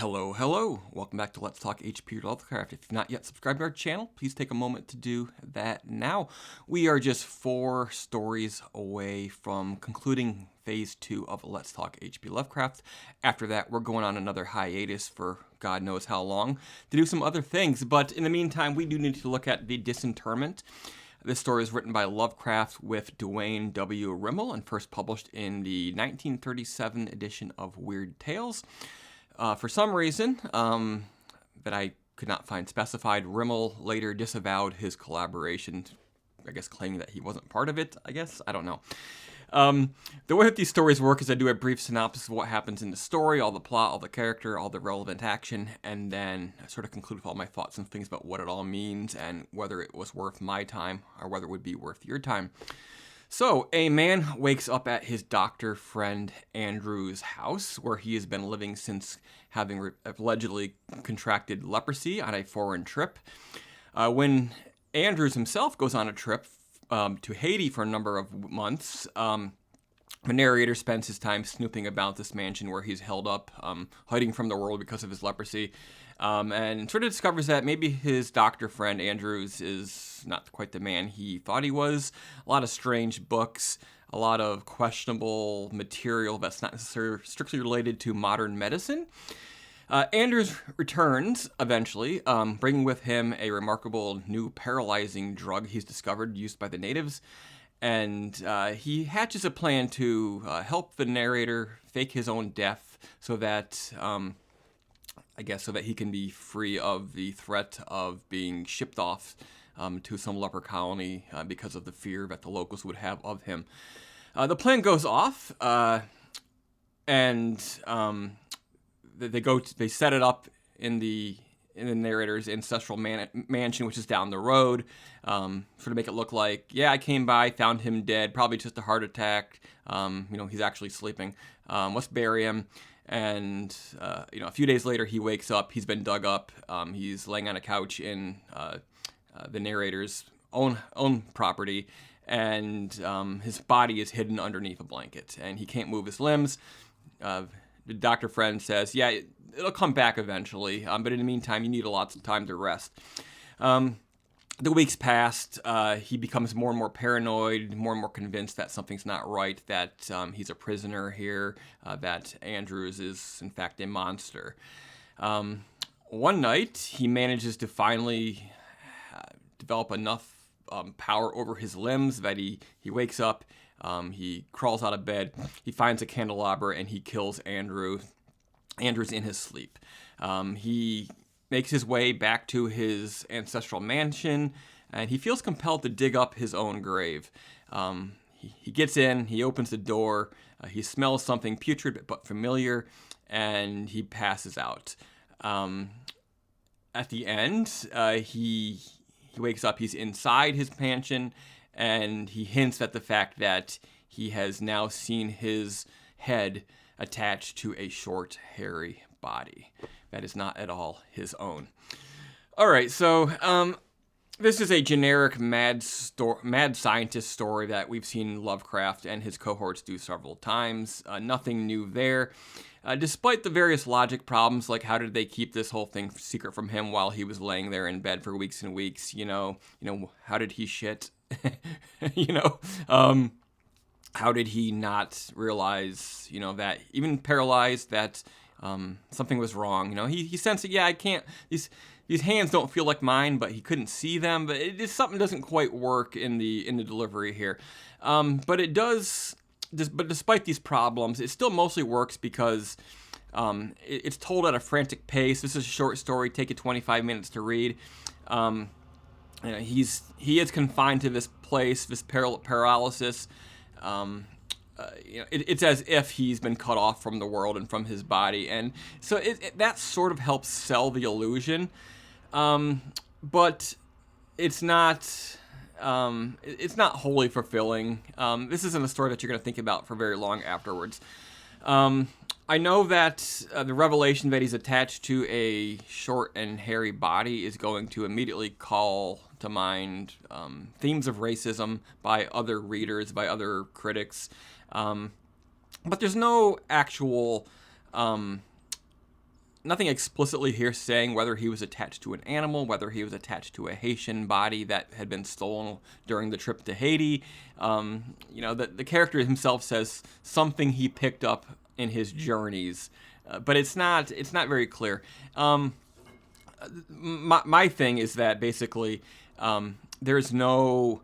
Hello. Welcome back to Let's Talk HP Lovecraft. If you've not yet subscribed to our channel, please take a moment to do that now. We are just 4 stories away from concluding Phase 2 of Let's Talk HP Lovecraft. After that, we're going on another hiatus for God knows how long to do some other things. But in the meantime, we do need to look at the Disinterment. This story is written by Lovecraft with Duane W. Rimel and first published in the 1937 edition of Weird Tales. For some reason that I could not find specified, Rimel later disavowed his collaboration, I guess claiming that he wasn't part of it, I don't know. The way that these stories work is I do a brief synopsis of what happens in the story, all the plot, all the character, all the relevant action, and then I sort of conclude with all my thoughts and things about what it all means and whether it was worth my time or whether it would be worth your time. So, a man wakes up at his doctor friend Andrew's house, where he has been living since having allegedly contracted leprosy on a foreign trip. When Andrews himself goes on a trip to Haiti for a number of months, the narrator spends his time snooping about this mansion where he's held up, hiding from the world because of his leprosy, and sort of discovers that maybe his doctor friend Andrews is not quite the man he thought he was. A lot of strange books, a lot of questionable material that's not necessarily strictly related to modern medicine. Andrews returns eventually, bringing with him a remarkable new paralyzing drug he's discovered used by the natives. And he hatches a plan to help the narrator fake his own death so that, so that he can be free of the threat of being shipped off to some leper colony because of the fear that the locals would have of him. The plan goes off, and they set it up in the narrator's ancestral mansion, which is down the road, sort of make it look like, I came by, found him dead, probably just a heart attack. He's actually sleeping. Let's bury him. And a few days later, he wakes up. He's been dug up. He's laying on a couch in the narrator's own property, and his body is hidden underneath a blanket, and he can't move his limbs. The doctor friend says, it'll come back eventually, but in the meantime, you need lots of time to rest. The weeks passed. He becomes more and more paranoid, more and more convinced that something's not right, that he's a prisoner here, that Andrews is, in fact, a monster. One night, he manages to finally develop enough power over his limbs that he wakes up. He crawls out of bed, he finds a candelabra, and he kills Andrews in his sleep. He makes his way back to his ancestral mansion, and he feels compelled to dig up his own grave. He gets in, he opens the door, he smells something putrid but familiar, and he passes out. At the end, he wakes up, he's inside his mansion, and he hints at the fact that he has now seen his head attached to a short, hairy body that is not at all his own. All right, so this is a generic mad scientist story that we've seen Lovecraft and his cohorts do several times. Nothing new there. Despite the various logic problems, like how did they keep this whole thing secret from him while he was laying there in bed for weeks and weeks? How did he shit? How did he not realize, that even paralyzed, that something was wrong? He sensed that, I can't, these hands don't feel like mine, but he couldn't see them. But something doesn't quite work in the delivery here. But it does. But despite these problems, it still mostly works because it's told at a frantic pace. This is a short story, take you 25 minutes to read. He is confined to this place, this paralysis. It's as if he's been cut off from the world and from his body, and so that sort of helps sell the illusion. But it's not. It's not wholly fulfilling. This isn't a story that you're going to think about for very long afterwards. I know that the revelation that he's attached to a short and hairy body is going to immediately call to mind themes of racism by other readers, by other critics. But there's no actual nothing explicitly here saying whether he was attached to an animal, whether he was attached to a Haitian body that had been stolen during the trip to Haiti. The character himself says something he picked up in his journeys, but it's not very clear. My thing is that basically there's no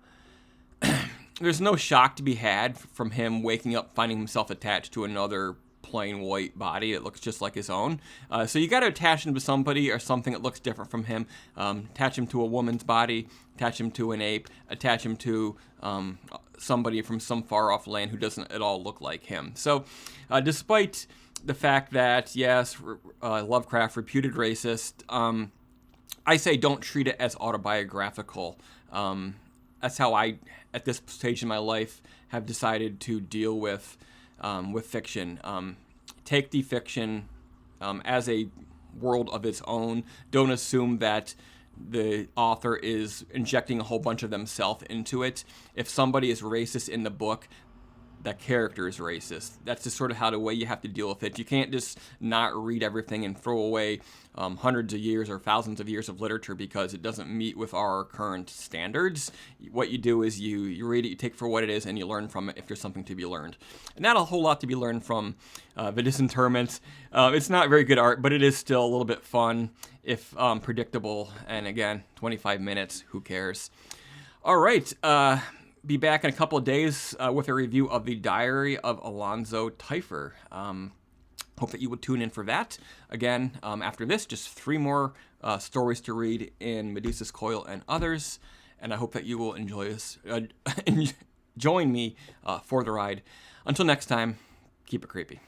shock to be had from him waking up finding himself attached to another plain white body that looks just like his own. So you got to attach him to somebody or something that looks different from him. Attach him to a woman's body, attach him to an ape, attach him to somebody from some far off land who doesn't at all look like him. So despite the fact that, yes, Lovecraft, reputed racist, I say don't treat it as autobiographical. That's how I, at this stage in my life, have decided to deal with fiction. Take the fiction as a world of its own. Don't assume that the author is injecting a whole bunch of themselves into it. If somebody is racist in the book, that character is racist. That's just sort of how the way you have to deal with it. You can't just not read everything and throw away hundreds of years or thousands of years of literature because it doesn't meet with our current standards. What you do is you read it, you take it for what it is, and you learn from it if there's something to be learned. And not a whole lot to be learned from the Disinterment. It's not very good art, but it is still a little bit fun, if predictable. And again, 25 minutes, who cares? All right. Be back in a couple of days with a review of the Diary of Alonzo Teifer. Hope that you would tune in for that. Again, after this, just 3 more stories to read in Medusa's Coil and others. And I hope that you will enjoy this, join me for the ride. Until next time, keep it creepy.